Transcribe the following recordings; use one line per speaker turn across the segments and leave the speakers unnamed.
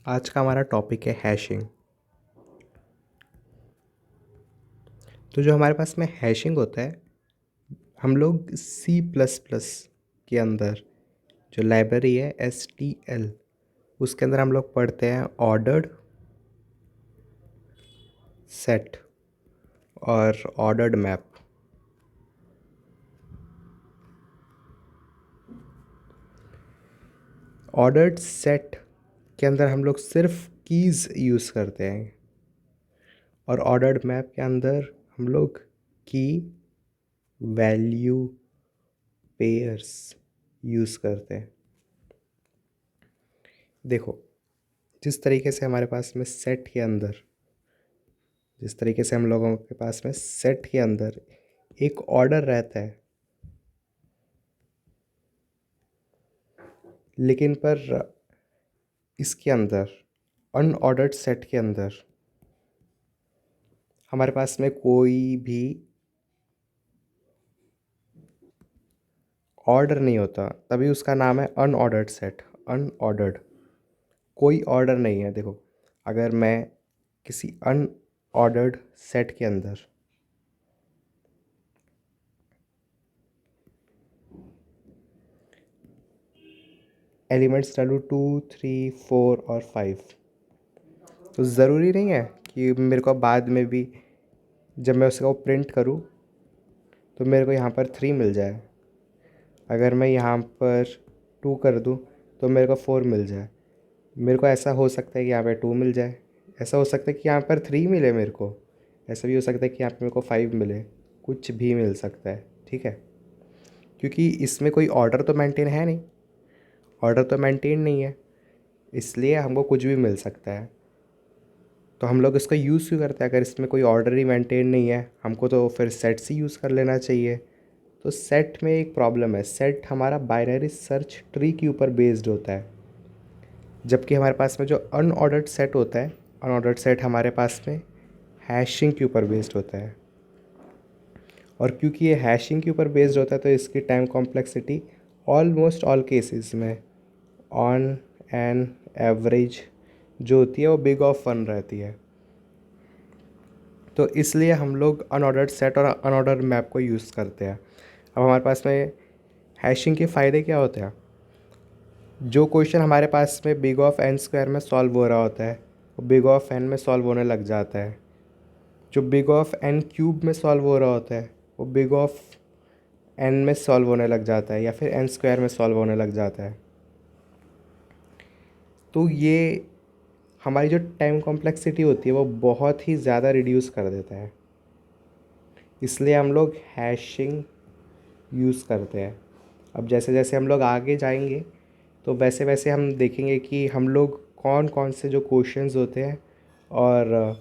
आज का हमारा टॉपिक है हैशिंग। तो जो हमारे पास में हैशिंग होता है, हम लोग सी प्लस प्लस के अंदर जो लाइब्रेरी है STL, उसके अंदर हम लोग पढ़ते हैं ऑर्डर्ड सेट और ऑर्डर्ड मैप। ऑर्डर्ड सेट के अंदर हम लोग सिर्फ कीज़ यूज़ करते हैं और ऑर्डर्ड मैप के अंदर हम लोग की वैल्यू पेयर्स यूज़ करते हैं। देखो, जिस तरीके से हमारे पास में सेट के अंदर जिस तरीके से हम लोगों के पास में सेट के अंदर एक ऑर्डर रहता है, लेकिन पर इसके अंदर अनऑर्डर्ड सेट के अंदर हमारे पास में कोई भी ऑर्डर नहीं होता, तभी उसका नाम है अनऑर्डर्ड सेट। अनऑर्डर्ड, कोई ऑर्डर नहीं है। देखो, अगर मैं किसी अनऑर्डर्ड सेट के अंदर एलिमेंट्स डालूँ 2, 3, 4 और 5, तो ज़रूरी नहीं है कि मेरे को बाद में भी जब मैं उसको प्रिंट करूँ तो मेरे को यहाँ पर 3 मिल जाए। अगर मैं यहाँ पर 2 कर दूँ तो मेरे को 4 मिल जाए। मेरे को ऐसा हो सकता है कि यहाँ पे 2 मिल जाए, ऐसा हो सकता है कि यहाँ पर 3 मिले मेरे को, ऐसा भी हो सकता है कि यहाँ पे मेरे को 5 मिले, कुछ भी मिल सकता है। ठीक है, क्योंकि इसमें कोई ऑर्डर तो मेंटेन है नहीं, ऑर्डर तो मेंटेन नहीं है, इसलिए हमको कुछ भी मिल सकता है। तो हम लोग इसका यूज़ क्यों करते हैं? अगर इसमें कोई ऑर्डर ही मेंटेन नहीं है, हमको तो फिर सेट्स ही यूज़ कर लेना चाहिए। तो सेट में एक प्रॉब्लम है, सेट हमारा बाइनरी सर्च ट्री के ऊपर बेस्ड होता है, जबकि हमारे पास में जो अनऑर्डर्ड सेट होता है, अनऑर्डर्ड सेट हमारे पास में हैशिंग के ऊपर बेस्ड होता है। और क्योंकि ये हैशिंग के ऊपर बेस्ड होता है तो इसकी time complexity almost all cases में ऑन एन एवरेज जो होती है वो बिग ऑफ 1 रहती है। तो इसलिए हम लोग अनऑर्डर्ड सेट और अनऑर्डर्ड मैप को यूज़ करते हैं। अब हमारे पास में हैशिंग के फ़ायदे क्या होते हैं? जो क्वेश्चन हमारे पास में बिग ऑफ एन स्क्वायर में सॉल्व हो रहा होता है वो बिग ऑफ एन में सॉल्व होने लग जाता है। जो बिग ऑफ एन क्यूब में सॉल्व हो रहा होता है वो बिग ऑफ एन में सॉल्व होने लग जाता है, या फिर एन स्क्वायर में सॉल्व होने लग जाता है। तो ये हमारी जो टाइम कॉम्प्लेक्सिटी होती है वो बहुत ही ज़्यादा रिड्यूस कर देता है, इसलिए हम लोग हैशिंग यूज़ करते हैं। अब जैसे जैसे हम लोग आगे जाएंगे तो वैसे वैसे हम देखेंगे कि हम लोग कौन कौन से जो क्वेश्चंस होते हैं और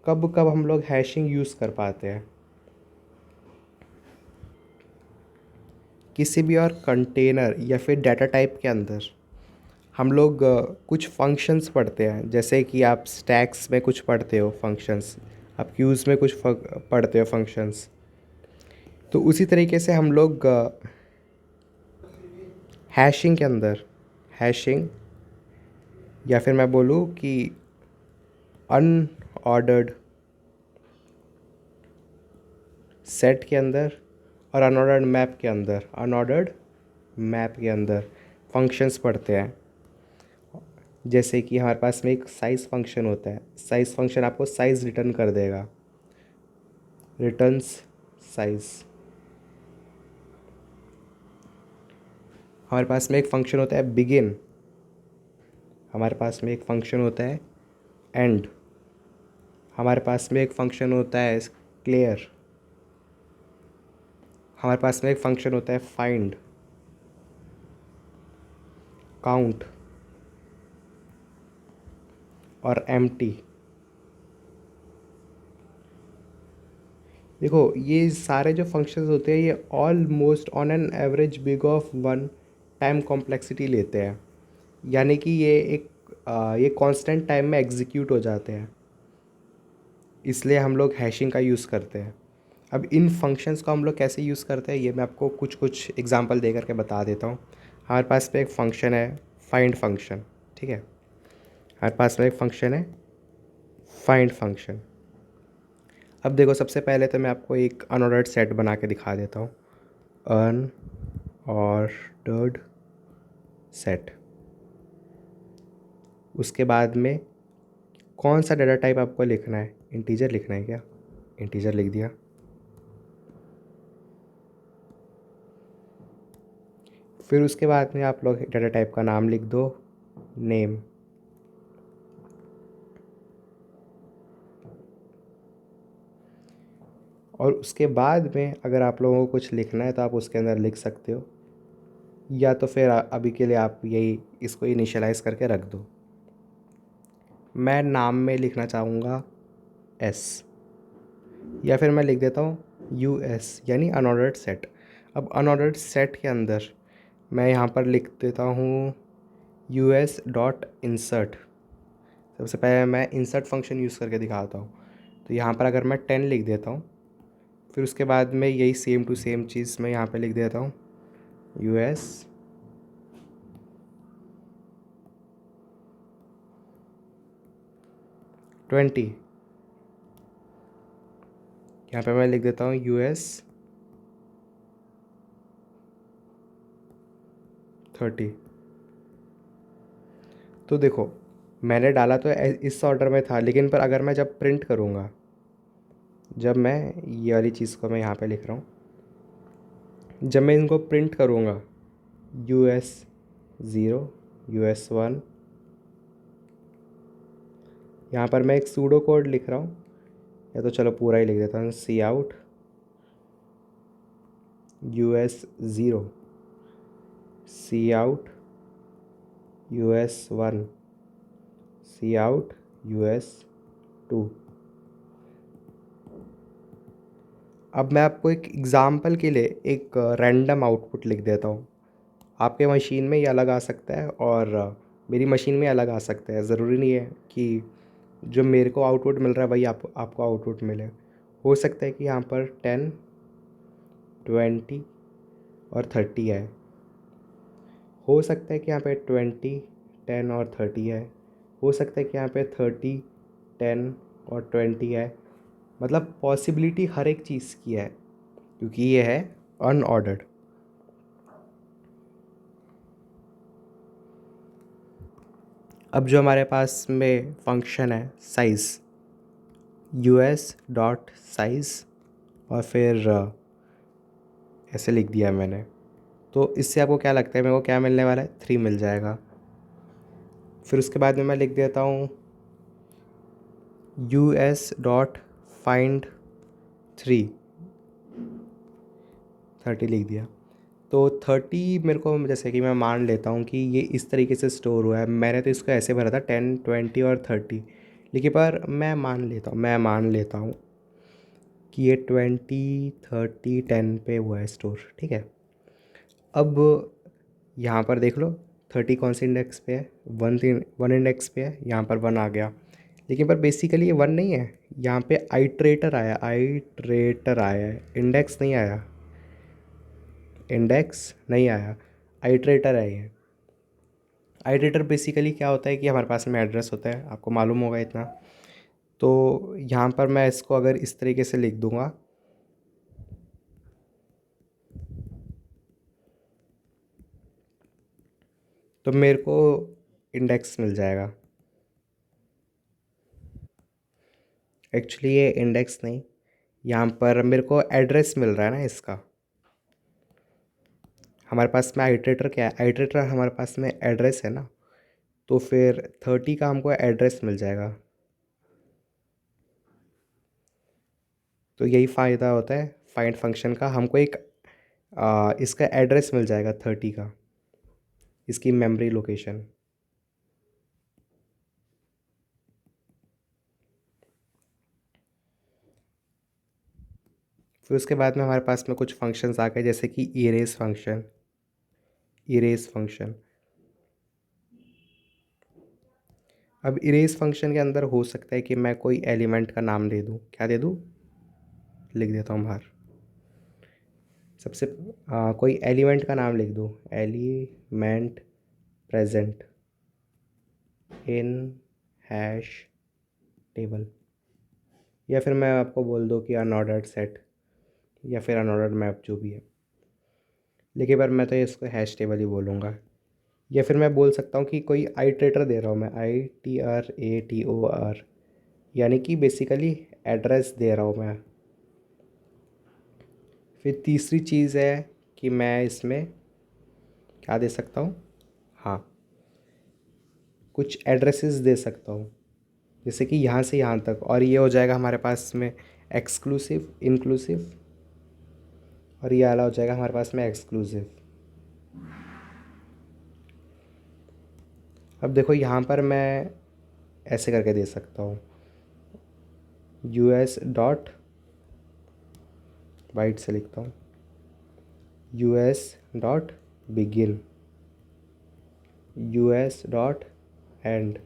कब कब हम लोग हैशिंग यूज़ कर पाते हैं। किसी भी और कंटेनर या फिर डाटा टाइप के अंदर हम लोग कुछ फंक्शंस पढ़ते हैं, जैसे कि आप स्टैक्स में कुछ पढ़ते हो फंक्शंस, आप क्यूज़ में कुछ पढ़ते हो फंक्शंस। तो उसी तरीके से हम लोग हैशिंग के अंदर, हैशिंग या फिर मैं बोलूँ कि अनऑर्डर्ड सेट के अंदर और अनऑर्डर्ड मैप के अंदर, अनऑर्डर्ड मैप के अंदर फंक्शंस पढ़ते हैं। जैसे कि हमारे पास में एक साइज़ फंक्शन होता है, साइज़ फंक्शन आपको साइज़ रिटर्न कर देगा, रिटर्न्स साइज़। हमारे पास में एक फंक्शन होता है बिगिन, हमारे पास में एक फंक्शन होता है एंड, हमारे पास में एक फंक्शन होता है क्लियर, हमारे पास में एक फंक्शन होता है फाइंड, काउंट और एम्प्टी। देखो, ये सारे जो फंक्शंस होते हैं ये almost on an average big of 1 time complexity लेते हैं, यानी कि ये कांस्टेंट टाइम में एग्जीक्यूट हो जाते हैं, इसलिए हम लोग हैशिंग का यूज़ करते हैं। अब इन फंक्शंस को हम लोग कैसे यूज़ करते हैं ये मैं आपको कुछ कुछ एग्जांपल दे करके बता देता हूँ। हमारे पास पे एक फ़ंक्शन है फाइंड फंक्शन, ठीक है। हमारे पास में एक फंक्शन है फाइंड फंक्शन। अब देखो, सबसे पहले तो मैं आपको एक अनऑर्डर्ड सेट बना के दिखा देता हूँ। अनऑर्डर्ड सेट, उसके बाद में कौन सा डाटा टाइप आपको लिखना है, इंटीजर लिखना है क्या, इंटीजर लिख दिया। फिर उसके बाद में आप लोग डाटा टाइप का नाम लिख दो, नेम। और उसके बाद में अगर आप लोगों को कुछ लिखना है तो आप उसके अंदर लिख सकते हो, या तो फिर अभी के लिए आप यही इसको इनिशियलाइज़ करके रख दो। मैं नाम में लिखना चाहूँगा एस, या फिर मैं लिख देता हूँ यू एस, यानी अनऑर्डर्ड सेट। अब अनऑर्डर्ड सेट के अंदर मैं यहाँ पर लिख देता हूँ यू एस डॉट इंसर्ट। सबसे पहले मैं इंसर्ट फंक्शन यूज़ करके दिखाता हूँ। तो यहाँ पर अगर मैं 10 लिख देता हूँ, फिर उसके बाद में यही सेम टू सेम चीज़ मैं यहाँ पे लिख देता हूँ यू एस ट्वेंटी। यहाँ पे मैं लिख देता हूँ यू एस 30। तो देखो, मैंने डाला तो इस ऑर्डर में था, लेकिन पर अगर मैं जब प्रिंट करूँगा, जब मैं ये वाली चीज़ को मैं यहाँ पे लिख रहा हूँ, जब मैं इनको प्रिंट करूँगा यू एस 0, यू एस 1, यहाँ पर मैं एक सूडो कोड लिख रहा हूँ, या तो चलो पूरा ही लिख देता हूँ, सी आउट यू एस 0, सी आउट यू एस 1, सी आउट यू एस 2। अब मैं आपको एक एग्ज़ाम्पल के लिए एक रैंडम आउटपुट लिख देता हूँ। आपके मशीन में ये अलग आ सकता है और मेरी मशीन में अलग आ सकता है। ज़रूरी नहीं है कि जो मेरे को आउटपुट मिल रहा है वही आपको आउटपुट मिले। हो सकता है कि यहाँ पर 10, 20 और 30 है। हो सकता है कि यहाँ पे 20, 10 और 30 है। हो सकता है कि यहाँ पे 30, 10 और 20 है। मतलब पॉसिबिलिटी हर एक चीज़ की है, क्योंकि ये है अनऑर्डर्ड। अब जो हमारे पास में फंक्शन है size, U S dot size, और फिर ऐसे लिख दिया मैंने। तो इससे आपको क्या लगता है मेरे को क्या मिलने वाला है, 3 मिल जाएगा। फिर उसके बाद में मैं लिख देता हूँ यू एस डॉट फाइंड 3, 30 लिख दिया। तो 30 मेरे को, जैसे कि मैं मान लेता हूँ कि ये इस तरीके से स्टोर हुआ है। मैंने तो इसको ऐसे भरा था 10, 20 और 30, लेकिन पर मैं मान लेता हूँ कि ये 20, 30, 10 पे हुआ है स्टोर, ठीक है। अब यहाँ पर देख लो, 30 कौन से इंडेक्स पे है, 1 इंडेक्स पे है, यहाँ पर 1 आ गया। लेकिन पर बेसिकली ये 1 नहीं है, यहाँ पे आइट्रेटर आया है, इंडेक्स नहीं आया, आइट्रेटर है ये। आइट्रेटर बेसिकली क्या होता है कि हमारे पास में एड्रेस होता है, आपको मालूम होगा इतना। तो यहाँ पर मैं इसको अगर इस तरीके से लिख दूँगा, तो मेरे को इंडेक्स मिल जाएगा। एक्चुअली ये इंडेक्स नहीं, यहाँ पर मेरे को एड्रेस मिल रहा है ना इसका। हमारे पास में आइट्रेटर क्या है, आइट्रेटर हमारे पास में एड्रेस है ना, तो फिर 30 का हमको एड्रेस मिल जाएगा। तो यही फ़ायदा होता है फाइंड फंक्शन का, हमको एक इसका एड्रेस मिल जाएगा 30 का, इसकी मेमोरी लोकेशन। फिर उसके बाद में हमारे पास में कुछ फंक्शंस आ गए, जैसे कि इरेज फंक्शन। अब इरेज फंक्शन के अंदर हो सकता है कि मैं कोई एलिमेंट का नाम दे दूँ। क्या दे दूँ, लिख देता हूँ बाहर। सबसे कोई एलिमेंट का नाम लिख दूँ, element present in hash table, या फिर मैं आपको बोल दूँ कि अनऑर्डर्ड सेट या फिर अनऑर्डर्ड मैप जो भी है, लेकिन पर मैं तो इसको हैश टेबल ही बोलूँगा। या फिर मैं बोल सकता हूँ कि कोई आइट्रेटर दे रहा हूँ मैं, ITRATOR, यानी कि बेसिकली एड्रेस दे रहा हूँ मैं। फिर तीसरी चीज़ है कि मैं इसमें क्या दे सकता हूँ, हाँ, कुछ एड्रेसेस दे सकता हूँ, जैसे कि यहाँ से यहाँ तक, और ये हो जाएगा हमारे पास में एक्सक्लूसिव, इंक्लूसिव, और ये वाला हो जाएगा हमारे पास में एक्सक्लूसिव। अब देखो यहाँ पर मैं ऐसे करके दे सकता हूँ, US डॉट, वाइट से लिखता हूँ, US dot begin, US dot end.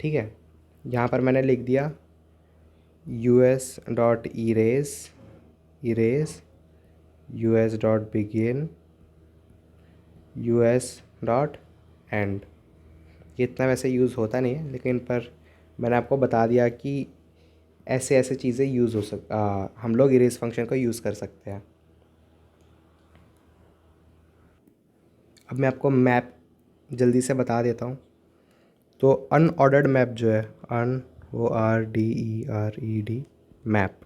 ठीक है, यहाँ पर मैंने लिख दिया US dot erase, erase, US dot begin, US dot and. ये इतना वैसे यूज़ होता नहीं है, लेकिन पर मैंने आपको बता दिया कि ऐसे ऐसे चीज़ें यूज़ हम लोग इरेज फंक्शन को यूज़ कर सकते हैं। अब मैं आपको मैप जल्दी से बता देता हूँ। तो अनऑर्डर्ड मैप जो है, ORDERED मैप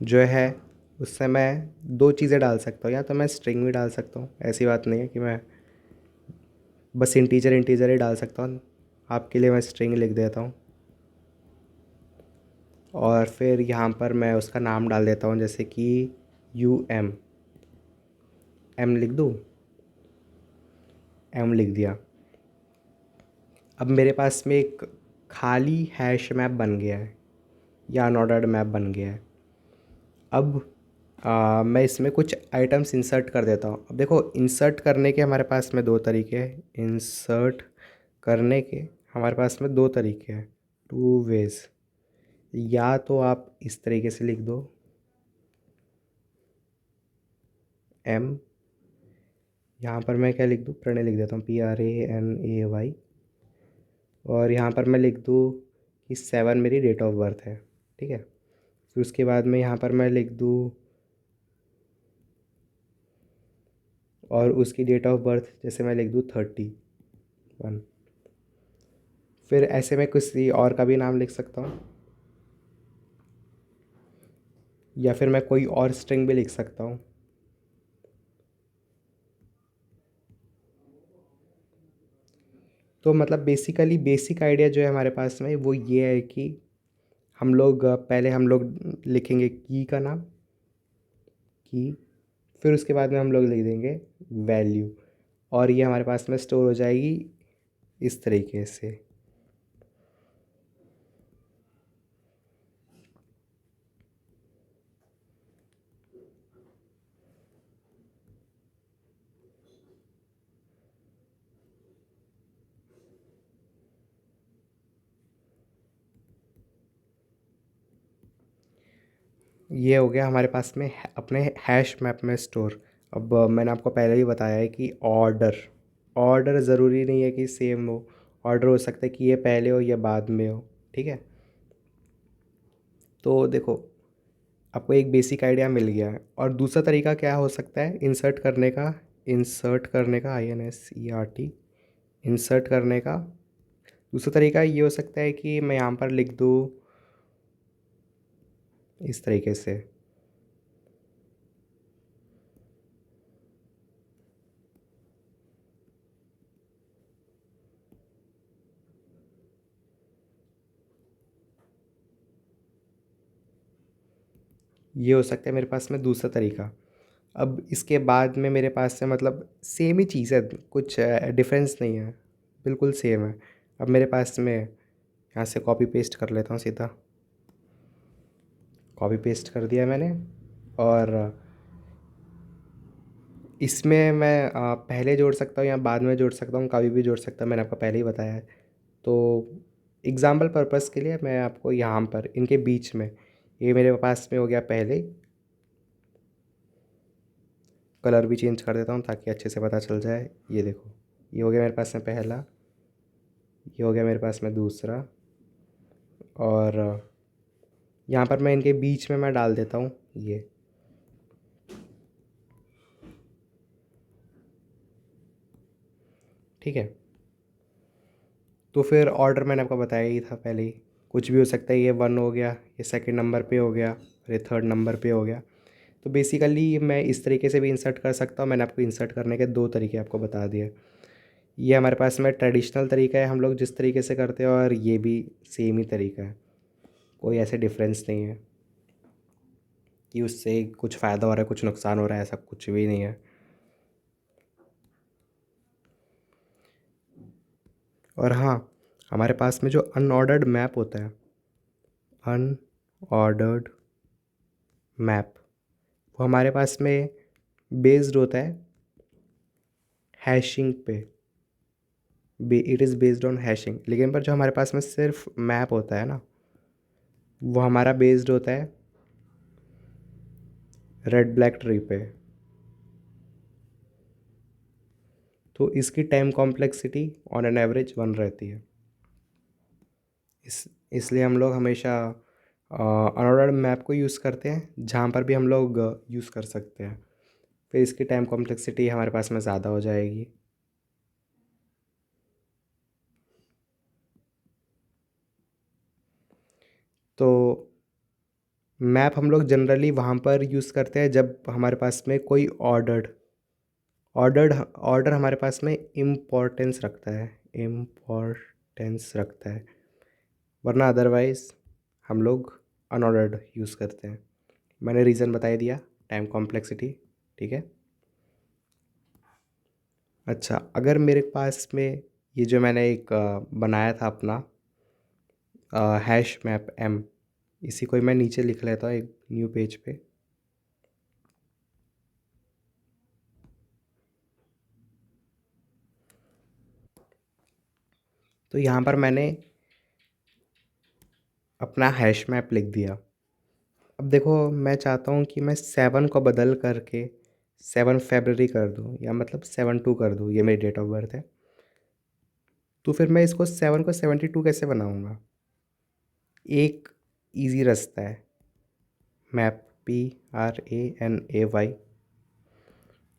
जो है, उससे मैं दो चीज़ें डाल सकता हूँ, या तो मैं स्ट्रिंग भी डाल सकता हूँ, ऐसी बात नहीं है कि मैं बस इंटीजर इंटीजर ही डाल सकता हूँ। आपके लिए मैं स्ट्रिंग लिख देता हूँ, और फिर यहाँ पर मैं उसका नाम डाल देता हूँ, जैसे कि UM, M लिख दूँ, M लिख दिया। अब मेरे पास में एक खाली हैश मैप बन गया है, या अनऑर्डर्ड मैप बन गया है। अब मैं इसमें कुछ आइटम्स इंसर्ट कर देता हूँ। अब देखो, इंसर्ट करने के हमारे पास में दो तरीके हैं, इंसर्ट करने के हमारे पास में दो तरीके हैं, टू वेज। या तो आप इस तरीके से लिख दो, M, यहाँ पर मैं क्या लिख दूँ, प्रणय लिख देता हूँ, PRANAY, और यहाँ पर मैं लिख दूँ कि 7 मेरी डेट ऑफ बर्थ है। ठीक है, फिर उसके बाद में यहाँ पर मैं लिख दूँ, और उसकी डेट ऑफ बर्थ जैसे मैं लिख दूँ 31। फिर ऐसे में किसी और का भी नाम लिख सकता हूँ, या फिर मैं कोई और स्ट्रिंग भी लिख सकता हूँ। तो मतलब बेसिकली बेसिक आइडिया जो है हमारे पास में वो ये है कि हम लोग पहले हम लोग लिखेंगे की का नाम, की, फिर उसके बाद में हम लोग लिख देंगे वैल्यू, और ये हमारे पास में स्टोर हो जाएगी इस तरीके से। ये हो गया हमारे पास में अपने हैश मैप में स्टोर। अब मैंने आपको पहले ही बताया है कि ऑर्डर, ऑर्डर ज़रूरी नहीं है कि सेम हो, ऑर्डर हो सकता है कि ये पहले हो या बाद में हो। ठीक है, तो देखो आपको एक बेसिक आइडिया मिल गया है। और दूसरा तरीका क्या हो सकता है इंसर्ट करने का, इंसर्ट करने का, INSERT, इंसर्ट करने का दूसरा तरीका ये हो सकता है कि मैं यहाँ पर लिख दूँ इस तरीके से। ये हो सकता है मेरे पास में दूसरा तरीका। अब इसके बाद में मेरे पास से मतलब सेम ही चीज़ है, कुछ डिफरेंस नहीं है, बिल्कुल सेम है। अब मेरे पास में यहाँ से कॉपी पेस्ट कर लेता हूँ सीधा, कॉपी पेस्ट कर दिया मैंने। और इसमें मैं पहले जोड़ सकता हूँ या बाद में जोड़ सकता हूँ, कभी भी जोड़ सकता हूँ, मैंने आपको पहले ही बताया है। तो एग्ज़ाम्पल पर्पज़ के लिए मैं आपको यहाँ पर इनके बीच में, ये मेरे पास में हो गया पहले, कलर भी चेंज कर देता हूँ ताकि अच्छे से पता चल जाए। ये देखो, ये हो गया मेरे पास में पहला, ये हो गया मेरे पास में दूसरा। और यहाँ पर मैं इनके बीच में मैं डाल देता हूँ ये। ठीक है, तो फिर ऑर्डर मैंने आपको बताया ही था पहले ही, कुछ भी हो सकता है। ये 1 हो गया, ये सेकंड नंबर पे हो गया, और ये थर्ड नंबर पे हो गया। तो बेसिकली मैं इस तरीके से भी इंसर्ट कर सकता हूँ। मैंने आपको इंसर्ट करने के 2 तरीके आपको बता दिए। ये हमारे पास में ट्रेडिशनल तरीका है, हम लोग जिस तरीके से करते हैं, और ये भी सेम ही तरीका है, कोई ऐसे डिफरेंस नहीं है कि उससे कुछ फ़ायदा हो रहा है कुछ नुकसान हो रहा है, ऐसा कुछ भी नहीं है। और हाँ, हमारे पास में जो अनऑर्डर्ड मैप होता है, अनऑर्डर्ड मैप, वो हमारे पास में बेस्ड होता है हैशिंग पे। It is based on hashing. लेकिन पर जो हमारे पास में सिर्फ मैप होता है ना, वो हमारा बेस्ड होता है रेड ब्लैक ट्री पे। तो इसकी time complexity on an average 1 रहती है। इसलिए हम लोग हमेशा अनऑर्डर्ड मैप को यूज़ करते हैं, जहाँ पर भी हम लोग यूज़ कर सकते हैं। फिर इसकी टाइम कॉम्प्लेक्सिटी हमारे पास में ज़्यादा हो जाएगी। तो मैप हम लोग जनरली वहाँ पर यूज़ करते हैं जब हमारे पास में कोई ऑर्डर्ड ऑर्डर हमारे पास में इम्पोर्टेंस रखता है, इम्पोर्टेंस रखता है। वरना अदरवाइज़ हम लोग अनऑर्डर्ड यूज़ करते हैं। मैंने रीज़न बता ही दिया, टाइम कॉम्प्लेक्सिटी। ठीक है। अच्छा, अगर मेरे पास में ये जो मैंने एक बनाया था अपना हैश मैप एम, इसी को ही मैं नीचे लिख लेता हूँ एक न्यू पेज पे। तो यहाँ पर मैंने अपना हैश मैप लिख दिया। अब देखो, मैं चाहता हूँ कि मैं 7 को बदल करके 7 फरवरी कर दूँ, या मतलब 72 कर दूँ, ये मेरी डेट ऑफ बर्थ है। तो फिर मैं इसको 7 को 72 कैसे बनाऊँगा? एक इजी रास्ता है, मैप PRANAY,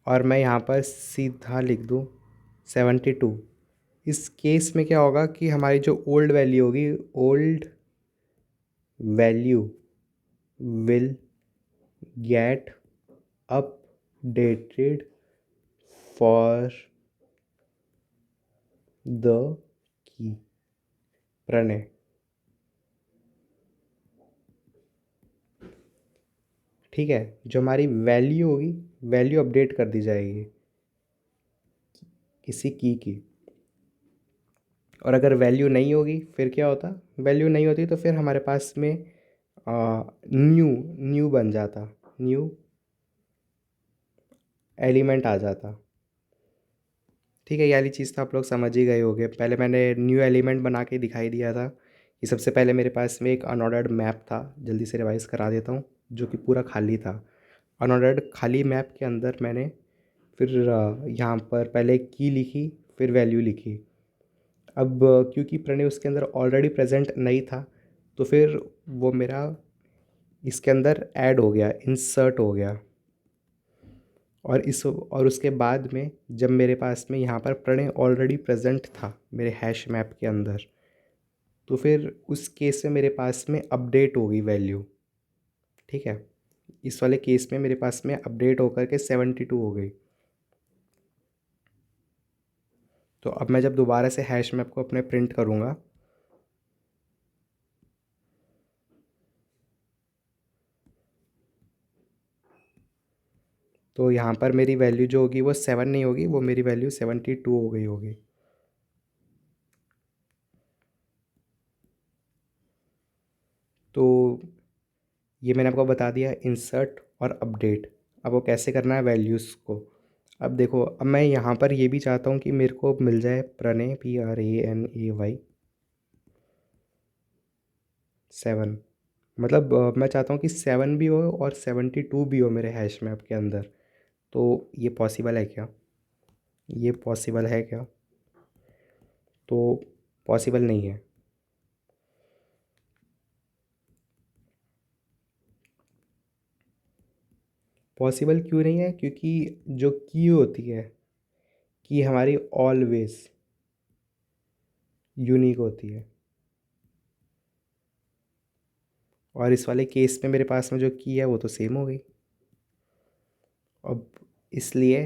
और मैं यहाँ पर सीधा लिख दूँ 72। इस केस में क्या होगा कि हमारी जो ओल्ड वैल्यू होगी, old value will get updated for the key प्रणय। ठीक है, जो हमारी वैल्यू होगी, वैल्यू अपडेट कर दी जाएगी किसी की। और अगर वैल्यू नहीं होगी फिर क्या होता? वैल्यू नहीं होती तो फिर हमारे पास में न्यू न्यू बन जाता, न्यू एलिमेंट आ जाता। ठीक है, ये वाली चीज़ तो आप लोग समझ ही गए होंगे। पहले मैंने न्यू एलिमेंट बना के दिखाई दिया था कि सबसे पहले मेरे पास में एक अनऑर्डर्ड मैप था। जल्दी से रिवाइज करा देता हूँ, जो कि पूरा खाली था। अनऑर्डर्ड खाली मैप के अंदर मैंने फिर यहाँ पर पहले की लिखी, फिर वैल्यू लिखी। अब क्योंकि प्रणय उसके अंदर ऑलरेडी प्रेजेंट नहीं था, तो फिर वो मेरा इसके अंदर ऐड हो गया, इंसर्ट हो गया। और उसके बाद में जब मेरे पास में यहाँ पर प्रणय ऑलरेडी प्रेजेंट था मेरे हैश मैप के अंदर, तो फिर उस केस में मेरे पास में अपडेट होगी वैल्यू। ठीक है, इस वाले केस में मेरे पास में अपडेट होकर के 72 हो गई। तो अब मैं जब दोबारा से हैश मैप को अपने प्रिंट करूँगा, तो यहाँ पर मेरी वैल्यू जो होगी वो 7 नहीं होगी, वो मेरी वैल्यू 72 हो गई होगी। तो ये मैंने आपको बता दिया, इंसर्ट और अपडेट। अब वो कैसे करना है वैल्यूज़ को। अब देखो, अब मैं यहाँ पर ये भी चाहता हूँ कि मेरे को मिल जाए प्रणय PRANAY 7। मतलब मैं चाहता हूँ कि 7 भी हो और 72 भी हो मेरे हैश मैप के अंदर। तो ये पॉसिबल है क्या? ये पॉसिबल है क्या? तो पॉसिबल नहीं है। पॉसिबल क्यों नहीं है? क्योंकि जो की होती है, की हमारी ऑलवेज यूनिक होती है, और इस वाले केस में मेरे पास में जो की है वो तो सेम हो गई। अब इसलिए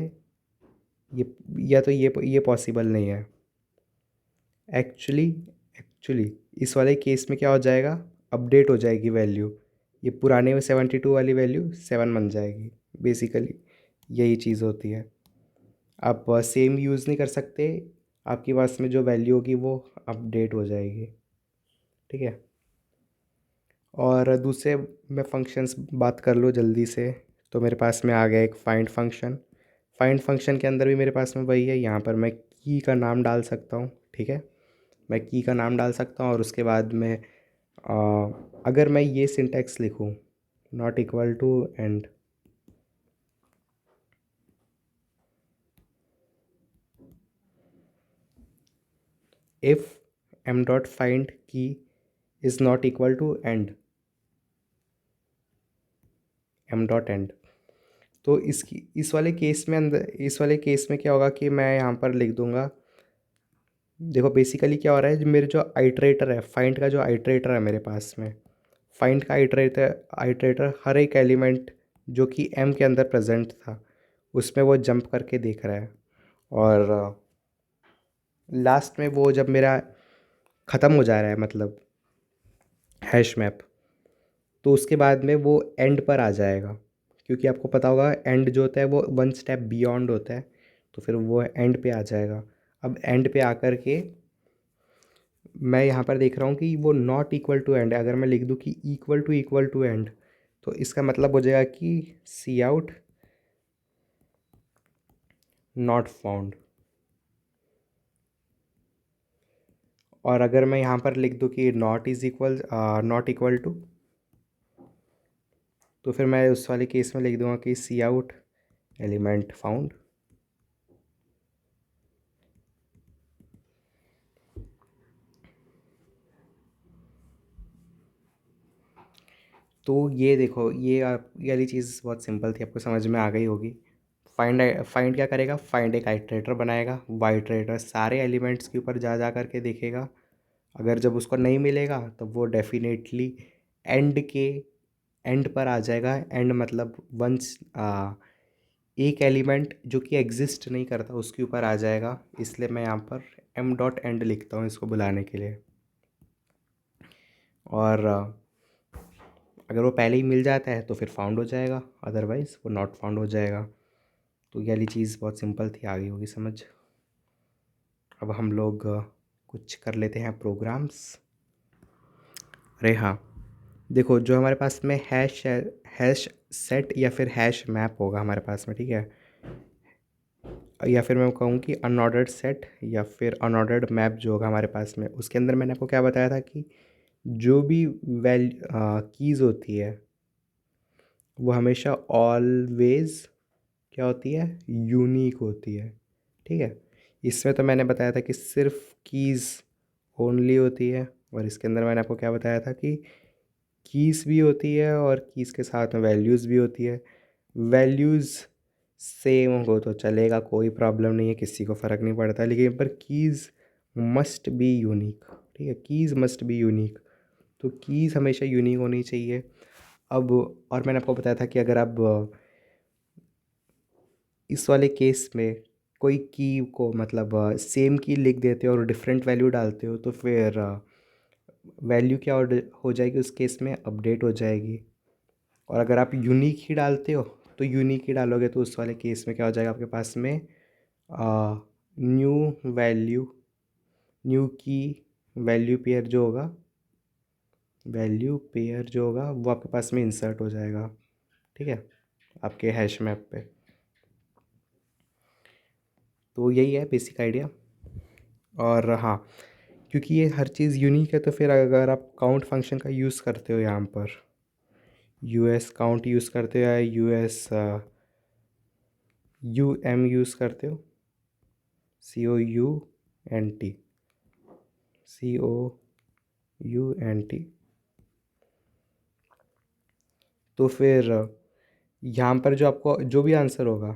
ये, या तो ये पॉसिबल नहीं है। एक्चुअली एक्चुअली इस वाले केस में क्या हो जाएगा, अपडेट हो जाएगी वैल्यू। ये पुराने में 72 वाली वैल्यू 7 बन जाएगी। बेसिकली यही चीज़ होती है। आप सेम यूज़ नहीं कर सकते, आपके पास में जो वैल्यू होगी वो अपडेट हो जाएगी। ठीक है। और दूसरे मैं फंक्शंस बात कर लो जल्दी से। तो मेरे पास में आ गया एक फाइंड फंक्शन। फाइंड फंक्शन के अंदर भी मेरे पास में वही है, यहाँ पर मैं की का नाम डाल सकता हूँ। ठीक है, मैं की का नाम डाल सकता हूँ, और उसके बाद में अगर मैं ये सिंटैक्स लिखूँ, not equal to end, if M dot find key is not equal to end, M dot end, तो इस वाले केस में क्या होगा कि मैं यहाँ पर लिख दूँगा। देखो बेसिकली क्या हो रहा है, मेरे जो आइट्रेटर है, फाइंड का जो आइट्रेटर है मेरे पास में, फाइंड का आइट्रेटर हर एक एलिमेंट जो कि एम के अंदर प्रेजेंट था उसमें वो जंप करके देख रहा है, और लास्ट में वो जब मेरा ख़त्म हो जा रहा है, मतलब हैश मैप, तो उसके बाद में वो एंड पर आ जाएगा। क्योंकि आपको पता होगा एंड जो होता है वो वन स्टेप बियॉन्ड होता है, तो फिर वो एंड पे आ जाएगा। अब एंड पे आकर के मैं यहाँ पर देख रहा हूँ कि वो नॉट इक्वल टू एंड है। अगर मैं लिख दूँ कि इक्वल टू एंड, तो इसका मतलब हो जाएगा कि सी आउट नॉट फाउंड। और अगर मैं यहाँ पर लिख दूँ कि नॉट इक्वल टू, तो फिर मैं उस वाले केस में लिख दूँगा कि सी आउट एलिमेंट फाउंड। तो ये देखो, ये वाली चीज़ बहुत सिंपल थी, आपको समझ में आ गई होगी। फाइंड क्या करेगा, फाइंड एक आइट्रेटर बनाएगा, वो आइट्रेटर सारे एलिमेंट्स के ऊपर जा कर के देखेगा। अगर जब उसको नहीं मिलेगा तो वो डेफिनेटली एंड के एंड पर आ जाएगा। एंड मतलब वंस एक एलिमेंट जो कि एग्जिस्ट नहीं करता उसके ऊपर आ जाएगा, इसलिए मैं यहाँ पर एम डॉट एंड लिखता हूँ इसको बुलाने के लिए। और अगर वो पहले ही मिल जाता है तो फिर फाउंड हो जाएगा, अदरवाइज़ वो नॉट फाउंड हो जाएगा। तो ये वाली चीज़ बहुत सिंपल थी, आ गई होगी समझ। अब हम लोग कुछ कर लेते हैं प्रोग्राम्स। अरे हाँ, देखो जो हमारे पास में हैश सेट या फिर हैश मैप होगा हमारे पास में, ठीक है, या फिर मैं कहूँ कि अनऑर्डर्ड सेट या फिर अनऑर्डर्ड मैप जो होगा हमारे पास में, उसके अंदर मैंने आपको क्या बताया था कि जो भी कीज़ होती है वो हमेशा ऑलवेज क्या होती है, यूनिक होती है। ठीक है, इसमें तो मैंने बताया था कि सिर्फ कीज़ ओनली होती है, और इसके अंदर मैंने आपको क्या बताया था कि कीज़ भी होती है और कीज़ के साथ में वैल्यूज़ भी होती है। वैल्यूज़ सेम हो तो चलेगा, कोई प्रॉब्लम नहीं है, किसी को फ़र्क नहीं पड़ता, लेकिन पर कीज़ मस्ट बी यूनिक। ठीक है, कीज़ मस्ट बी यूनिक, तो कीज़ हमेशा यूनिक होनी चाहिए। अब और मैंने आपको बताया था कि अगर आप इस वाले केस में कोई की को मतलब सेम की लिख देते हो और डिफरेंट वैल्यू डालते हो, तो फिर वैल्यू क्या हो जाएगी उस केस में, अपडेट हो जाएगी। और अगर आप यूनिक ही डालते हो तो यूनिक ही डालोगे, तो उस वाले केस में क्या हो जाएगा आपके पास में, न्यू वैल्यू, न्यू की वैल्यू पेयर जो होगा, वैल्यू पेयर जो होगा वो आपके पास में इंसर्ट हो जाएगा। ठीक है, आपके हैश मैप पे। तो यही है बेसिक आइडिया। और हाँ, क्योंकि ये हर चीज़ यूनिक है, तो फिर अगर आप काउंट फंक्शन का यूज़ करते हो यहाँ पर, यूएस काउंट यूज़ करते हो या यूएस यू एम यूज़ करते हो, COUNT, COUNT। तो फिर यहाँ पर जो आपको जो भी आंसर होगा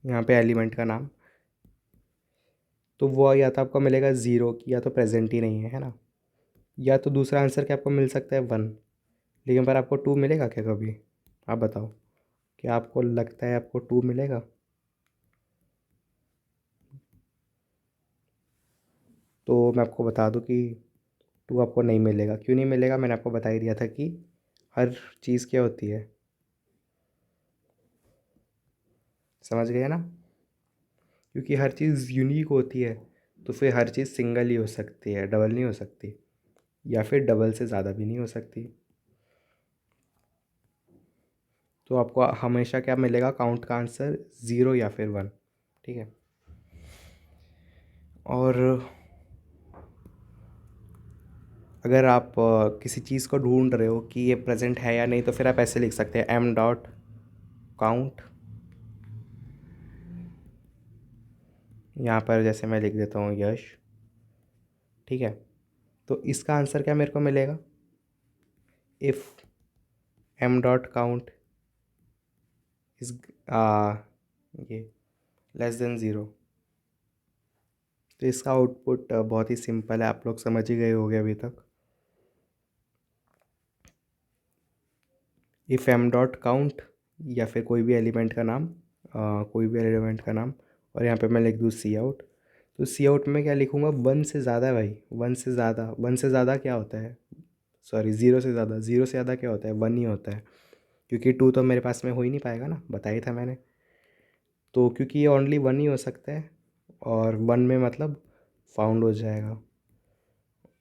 यहाँ पे एलिमेंट का नाम, तो वो या तो आपको मिलेगा ज़ीरो की, या तो प्रेजेंट ही नहीं है ना, या तो दूसरा आंसर क्या आपको मिल सकता है 1। लेकिन पर आपको 2 मिलेगा क्या कभी? आप बताओ, क्या आपको लगता है आपको 2 मिलेगा? तो मैं आपको बता दूं कि 2 आपको नहीं मिलेगा। क्यों नहीं मिलेगा? मैंने आपको बता ही दिया था कि हर चीज़ क्या होती है, समझ गए ना? क्योंकि हर चीज़ यूनिक होती है, तो फिर हर चीज़ सिंगल ही हो सकती है, डबल नहीं हो सकती, या फिर डबल से ज़्यादा भी नहीं हो सकती। तो आपको हमेशा क्या मिलेगा? काउंट का आंसर 0 या फिर 1। ठीक है। और अगर आप किसी चीज़ को ढूंढ रहे हो कि ये प्रेजेंट है या नहीं, तो फिर आप ऐसे लिख सकते हैं m डॉट काउंट। यहाँ पर जैसे मैं लिख देता हूँ यश। ठीक है। तो इसका आंसर क्या मेरे को मिलेगा? If m dot count is ये लेस देन 0। तो इसका आउटपुट बहुत ही सिंपल है, आप लोग समझ ही गए होंगे अभी तक। इफ़ m डॉट काउंट, या फिर कोई भी एलिमेंट का नाम, कोई भी एलिमेंट का नाम, और यहाँ पे मैं लिख दूँ सी आउट। तो सी आउट में क्या लिखूँगा? 1 से ज़्यादा है भाई, 1 से ज़्यादा। 1 से ज़्यादा क्या होता है? सॉरी, 0 से ज़्यादा। 0 से ज़्यादा क्या होता है? 1 ही होता है, क्योंकि 2 तो मेरे पास में हो ही नहीं पाएगा ना, बताया था मैंने। तो क्योंकि ये ओनली 1 ही हो सकता है, और 1 में मतलब फाउंड हो जाएगा।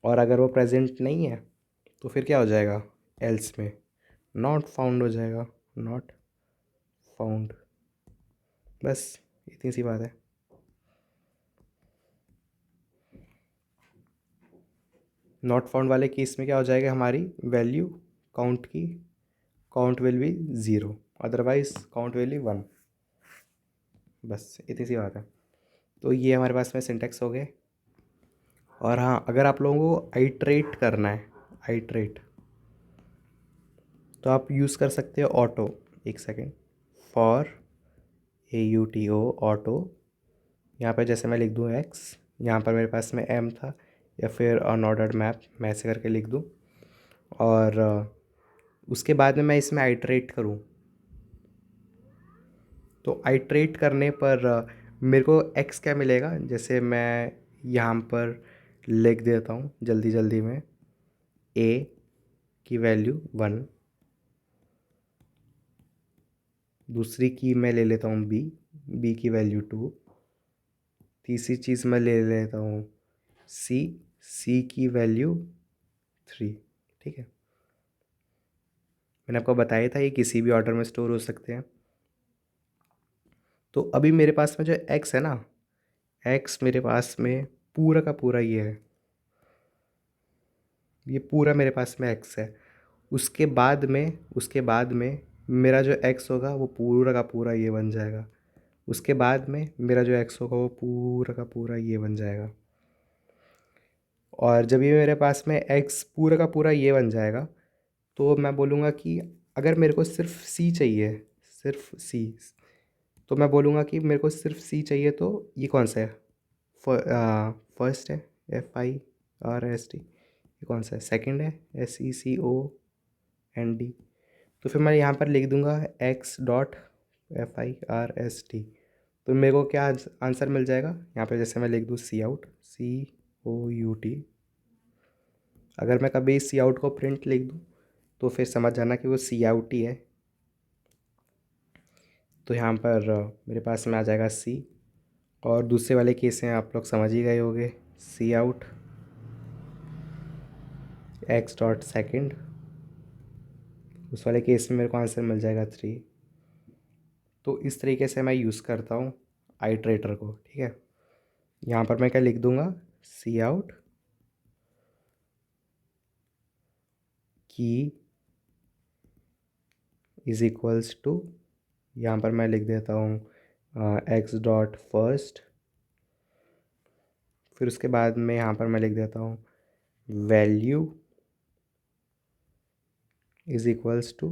और अगर वो प्रेजेंट नहीं है तो फिर क्या हो जाएगा? एल्स में नॉट फाउंड हो जाएगा, नॉट फाउंड। बस इतनी सी बात है। नॉट फाउंड वाले केस में क्या हो जाएगा? हमारी वैल्यू काउंट की, count will be 0, otherwise count will be 1। बस इतनी सी बात है। तो ये हमारे पास में सिंटेक्स हो गए। और हाँ, अगर आप लोगों को आइट्रेट करना है, आइट्रेट, तो आप यूज़ कर सकते हो ऑटो। एक सेकेंड, फॉर AUTO, ऑटो। यहाँ पर जैसे मैं लिख दूँ एक्स, यहाँ पर मेरे पास में एम था, या फिर अनऑर्डर्ड मैप मैं ऐसे करके लिख दूँ, और उसके बाद में मैं इसमें आइट्रेट करूँ। तो आइट्रेट करने पर मेरे को एक्स क्या मिलेगा? जैसे मैं यहाँ पर लिख देता हूँ जल्दी जल्दी में, ए की वैल्यू 1, दूसरी की मैं ले लेता हूँ बी की वैल्यू 2, तीसरी चीज़ मैं ले लेता हूँ सी की वैल्यू 3। ठीक है। मैंने आपको बताया था ये किसी भी ऑर्डर में स्टोर हो सकते हैं। तो अभी मेरे पास में जो एक्स है ना, एक्स मेरे पास में पूरा का पूरा ये है, ये पूरा मेरे पास में एक्स है। उसके बाद में मेरा जो एक्स होगा वो पूरा का पूरा ये बन जाएगा। उसके बाद में मेरा जो एक्स होगा वो पूरा का पूरा ये बन जाएगा। और जब ये मेरे पास में एक्स पूरा का पूरा ये बन जाएगा, तो मैं बोलूँगा कि अगर मेरे को सिर्फ सी चाहिए, सिर्फ सी, तो मैं बोलूँगा कि मेरे को सिर्फ सी चाहिए, तो ये कौन सा है? फर्स्ट है, FIRST। ये कौन सा है? सेकंड है, SECOND। तो फिर मैं यहाँ पर लिख दूँगा एक्स डॉट FIRST। तो मेरे को क्या आंसर मिल जाएगा? यहाँ पे जैसे मैं लिख दूँ सी आउट, COUT। अगर मैं कभी सी आउट को प्रिंट लिख दूँ तो फिर समझ जाना कि वो सी आउट ही है। तो यहाँ पर मेरे पास में आ जाएगा सी। और दूसरे वाले केस हैं, आप लोग समझ ही गए होंगे, सी आउट एक्स डॉट सेकेंड। उस वाले केस में मेरे को आंसर मिल जाएगा 3। तो इस तरीके से मैं यूज़ करता हूँ आइट्रेटर को। ठीक है। यहाँ पर मैं क्या लिख दूँगा? सी आउट की इज़ इक्वल्स टू, यहाँ पर मैं लिख देता हूँ एक्स डॉट फर्स्ट, फिर उसके बाद में यहाँ पर मैं लिख देता हूँ value is equals to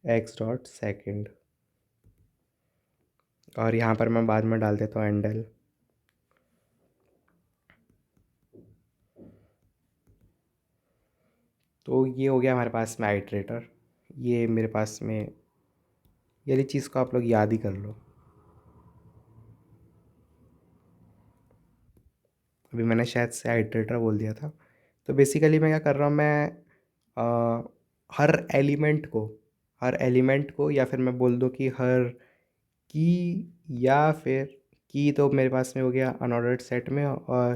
X dot second, और यहाँ पर मैं बाद में डाल देता हूँ एंडल। तो ये हो गया हमारे पास में आइट्रेटर। ये मेरे पास में ये वाली चीज़ को आप लोग याद ही कर लो। अभी मैंने शायद से आइट्रेटर बोल दिया था। तो बेसिकली मैं क्या कर रहा हूँ, मैं अ, हर एलिमेंट को या फिर मैं बोल दूँ कि हर की, या फिर की तो मेरे पास में हो गया अनऑर्डर्ड सेट में, और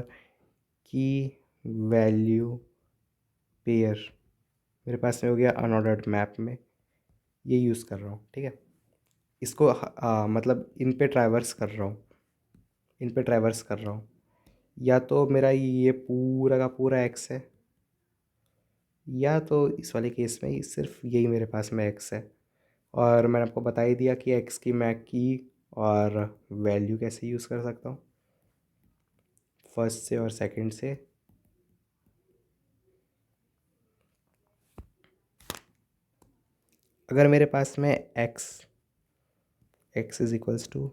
की वैल्यू पेयर मेरे पास में हो गया अनऑर्डर्ड मैप में। ये यूज़ कर रहा हूँ, ठीक है। इसको मतलब इन पे ट्रैवर्स कर रहा हूँ। या तो मेरा ये पूरा का पूरा एक्स है, या तो इस वाले केस में सिर्फ यही मेरे पास में एक्स है। और मैंने आपको बता ही दिया कि एक्स की मैं की और वैल्यू कैसे यूज़ कर सकता हूँ, फर्स्ट से और सेकंड से। अगर मेरे पास में एक्स इज इक्वल्स टू,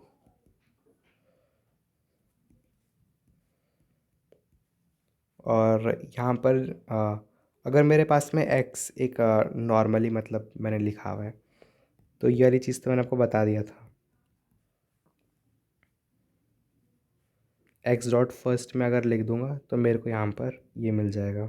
और यहाँ पर अगर मेरे पास में एक्स एक नॉर्मली मतलब मैंने लिखा हुआ है, तो ये वाली चीज़ तो मैंने आपको बता दिया था। एक्स डॉट फर्स्ट में अगर लिख दूंगा तो मेरे को यहाँ पर ये मिल जाएगा।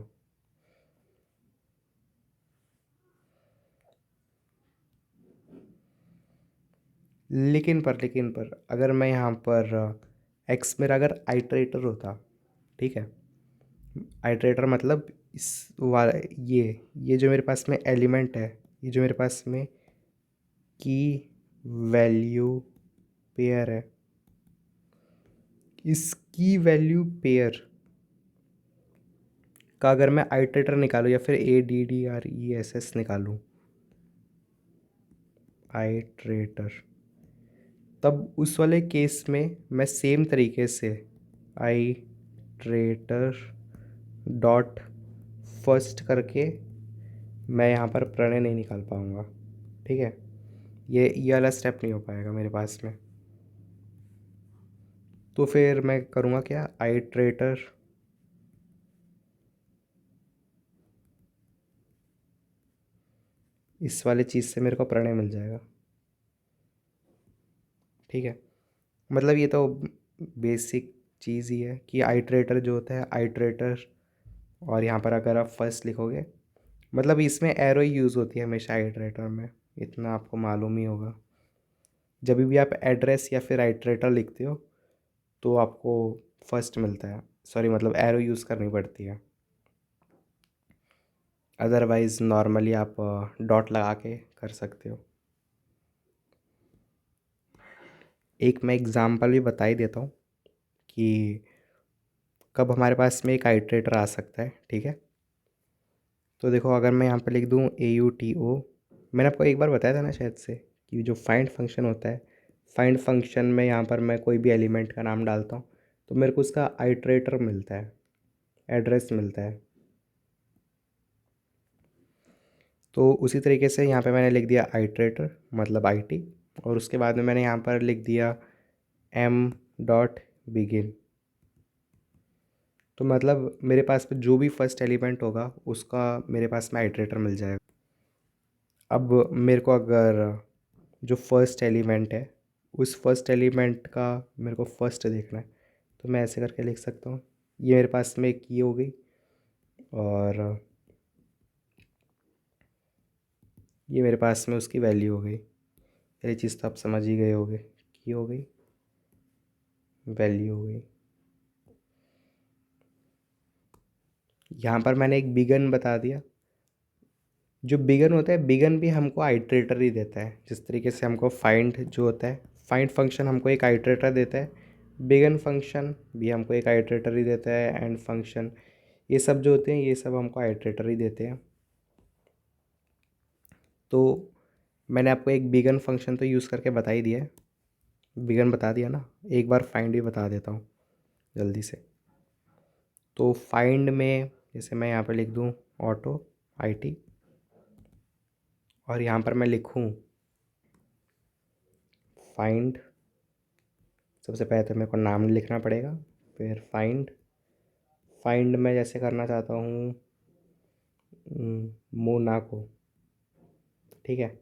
लेकिन पर अगर मैं यहाँ पर एक्स मेरा अगर आइट्रेटर होता, ठीक है, आइट्रेटर मतलब इस वाला ये जो मेरे पास में एलिमेंट है, ये जो मेरे पास में की वैल्यू पेयर है, इस की वैल्यू पेयर का अगर मैं आइट्रेटर निकालूँ या फिर ADDRESS निकालूँ, आइट्रेटर, तब उस वाले केस में मैं सेम तरीके से आइट्रेटर डॉट फर्स्ट करके मैं यहाँ पर प्रणय नहीं निकाल पाऊँगा, ठीक है। ये वाला स्टेप नहीं हो पाएगा मेरे पास में। तो फिर मैं करूँगा क्या, आइट्रेटर इस वाले चीज़ से मेरे को प्रणय मिल जाएगा, ठीक है। मतलब ये तो बेसिक चीज़ ही है कि आइट्रेटर जो होता है आइट्रेटर, और यहाँ पर अगर आप फर्स्ट लिखोगे, मतलब इसमें एरो ही यूज़ होती है हमेशा आइट्रेटर में, इतना आपको मालूम ही होगा। जब भी आप एड्रेस या फिर आइट्रेटर लिखते हो तो आपको फर्स्ट मिलता है, सॉरी मतलब एरो यूज़ करनी पड़ती है। अदरवाइज़ नॉर्मली आप डॉट लगा के कर सकते हो। एक मैं एग्ज़ाम्पल भी बता ही देता हूँ कि कब हमारे पास में एक आइट्रेटर आ सकता है, ठीक है। तो देखो अगर मैं यहाँ पे लिख दूँ AUTO, मैंने आपको एक बार बताया था ना शायद से कि जो फाइंड फंक्शन होता है, फाइंड फंक्शन में यहाँ पर मैं कोई भी एलिमेंट का नाम डालता हूँ तो मेरे को उसका आइट्रेटर मिलता है, एड्रेस मिलता है। तो उसी तरीके से यहाँ पे मैंने लिख दिया आइट्रेटर मतलब IT, और उसके बाद में मैंने यहाँ पर लिख दिया m.begin। तो मतलब मेरे पास में जो भी फर्स्ट एलिमेंट होगा उसका मेरे पास में आइट्रेटर मिल जाएगा। अब मेरे को अगर जो फर्स्ट एलिमेंट है उस फर्स्ट एलिमेंट का मेरे को फर्स्ट देखना है, तो मैं ऐसे करके लिख सकता हूँ। ये मेरे पास में की हो गई, और ये मेरे पास में उसकी वैल्यू हो गई। ये चीज़ तो आप समझ ही गए होगे, की हो गई, वैल्यू हो गई। यहाँ पर मैंने एक बिगन बता दिया। जो बिगन होता है, बिगन भी हमको आइट्रेटर ही देता है। जिस तरीके से हमको फाइंड जो होता है, फाइंड फंक्शन हमको एक आइट्रेटर देता है, बिगन फंक्शन भी हमको एक आइट्रेटर ही देता है, एंड फंक्शन, ये सब जो होते हैं ये सब हमको आइट्रेटर ही देते हैं। तो मैंने आपको एक बिगन फंक्शन तो यूज़ करके बता ही दिया है। बिगन बता दिया ना, एक बार फाइंड भी बता देता हूँ जल्दी से। तो फाइंड में जैसे मैं यहाँ पर लिख दूँ ऑटो IT, और यहाँ पर मैं लिखूँ फाइंड। सबसे पहले तो मेरे को नाम लिखना पड़ेगा, फिर फाइंड। फाइंड मैं जैसे करना चाहता हूँ मोनाको, ठीक है।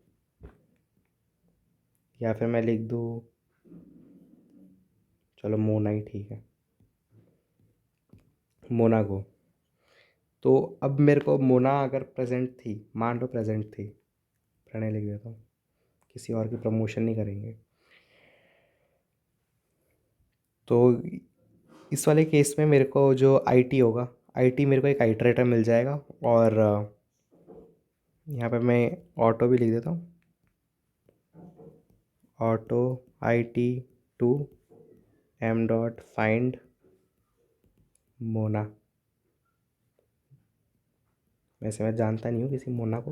या फिर मैं लिख दूँ, चलो मोना ही ठीक है, मोनाको। तो अब मेरे को मोना अगर प्रेजेंट थी, मान लो प्रेजेंट थी, प्रणय लिख देता हूँ, किसी और की प्रमोशन नहीं करेंगे। तो इस वाले केस में मेरे को जो IT होगा, IT मेरे को एक आइटरेटर मिल जाएगा। और यहाँ पे मैं ऑटो भी लिख देता हूँ, auto IT2 m dot find Mona. वैसे मैं जानता नहीं हूँ किसी मोना को,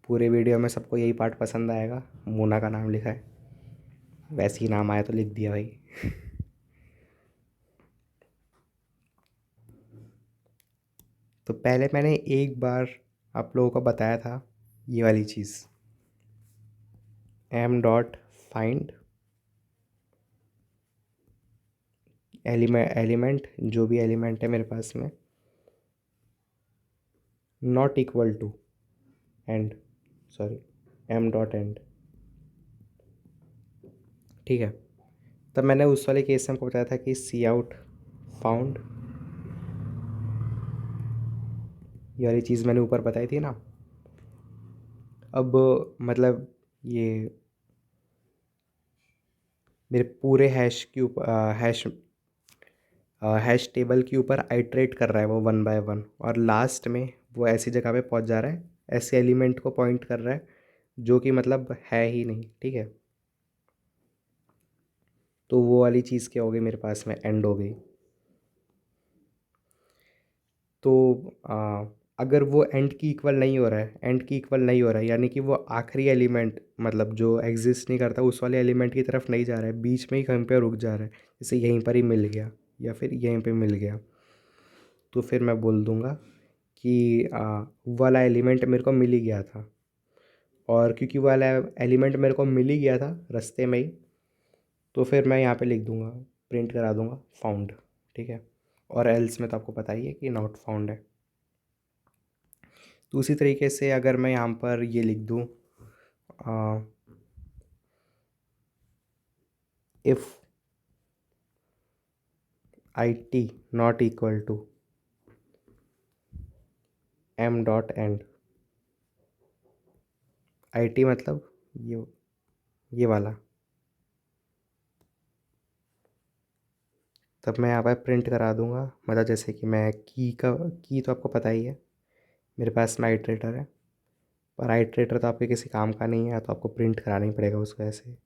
पूरे वीडियो में सबको यही पार्ट पसंद आएगा, मोना का नाम लिखा है, वैसे ही नाम आया तो लिख दिया भाई। तो पहले मैंने एक बार आप लोगों को बताया था ये वाली चीज़, m डॉट फाइंड एलिमेंट, जो भी एलिमेंट है मेरे पास में, not equal to end, sorry m dot end, ठीक है। तब मैंने उस वाले केस में आपको बताया था कि सी आउट फाउंड, ये वाली चीज़ मैंने ऊपर बताई थी ना। अब मतलब ये मेरे पूरे हैश के ऊपर हैश टेबल के ऊपर आइट्रेट कर रहा है वो 1 बाय 1, और लास्ट में वो ऐसी जगह पे पहुंच जा रहा है, ऐसे एलिमेंट को पॉइंट कर रहा है जो कि मतलब है ही नहीं, ठीक है। तो वो वाली चीज़ क्या हो गई मेरे पास में, एंड हो गई। तो अगर वो एंड की इक्वल नहीं हो रहा है, एंड की इक्वल नहीं हो रहा है, यानी कि वो आखिरी एलिमेंट मतलब जो एग्जिस्ट नहीं करता उस वाले एलिमेंट की तरफ नहीं जा रहा है, बीच में ही कहीं पे रुक जा रहा है, जैसे यहीं पर ही मिल गया या फिर यहीं पे मिल गया, तो फिर मैं बोल दूँगा कि वाला एलिमेंट मेरे को मिल ही गया था। और क्योंकि वाला एलिमेंट मेरे को मिल ही गया था रास्ते में ही, तो फिर मैं यहाँ पे लिख दूँगा, प्रिंट करा दूँगा फाउंड, ठीक है। और एल्स में तो आपको पता ही है कि नॉट फाउंड है। तो उसी तरीके से अगर मैं यहाँ पर ये लिख दूँ if IT not equal to m dot end, IT मतलब ये वाला, तब मैं यहाँ पर प्रिंट करा दूँगा। मतलब जैसे कि मैं की तो आपको पता ही है, मेरे पास में आइट्रेटर है, पर आइट्रेटर तो आपके किसी काम का नहीं है, तो आपको प्रिंट कराना ही पड़ेगा उसको ऐसे,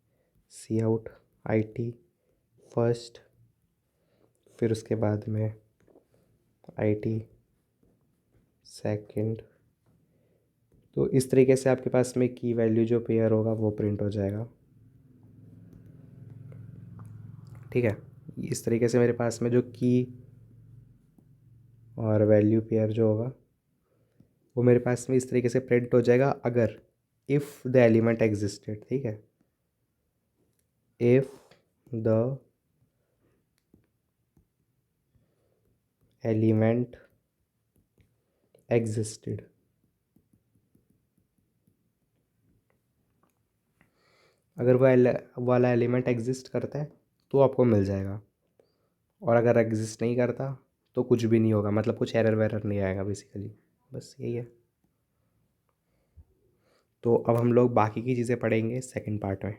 सी आउट IT फर्स्ट, फिर उसके बाद में IT सेकंड। तो इस तरीके से आपके पास में की वैल्यू जो पेयर होगा वो प्रिंट हो जाएगा, ठीक है। इस तरीके से मेरे पास में जो की और वैल्यू पेयर जो होगा वो मेरे पास में इस तरीके से प्रिंट हो जाएगा, अगर इफ़ द एलिमेंट एग्जिस्टेड, ठीक है। इफ़ द एलिमेंट एग्जिस्टेड, अगर वो वाला एलिमेंट एग्जिस्ट करता है तो आपको मिल जाएगा, और अगर एग्जिस्ट नहीं करता तो कुछ भी नहीं होगा, मतलब कुछ एरर वेरर नहीं आएगा बेसिकली, बस यही है। तो अब हम लोग बाकी की चीज़ें पढ़ेंगे सेकंड पार्ट में।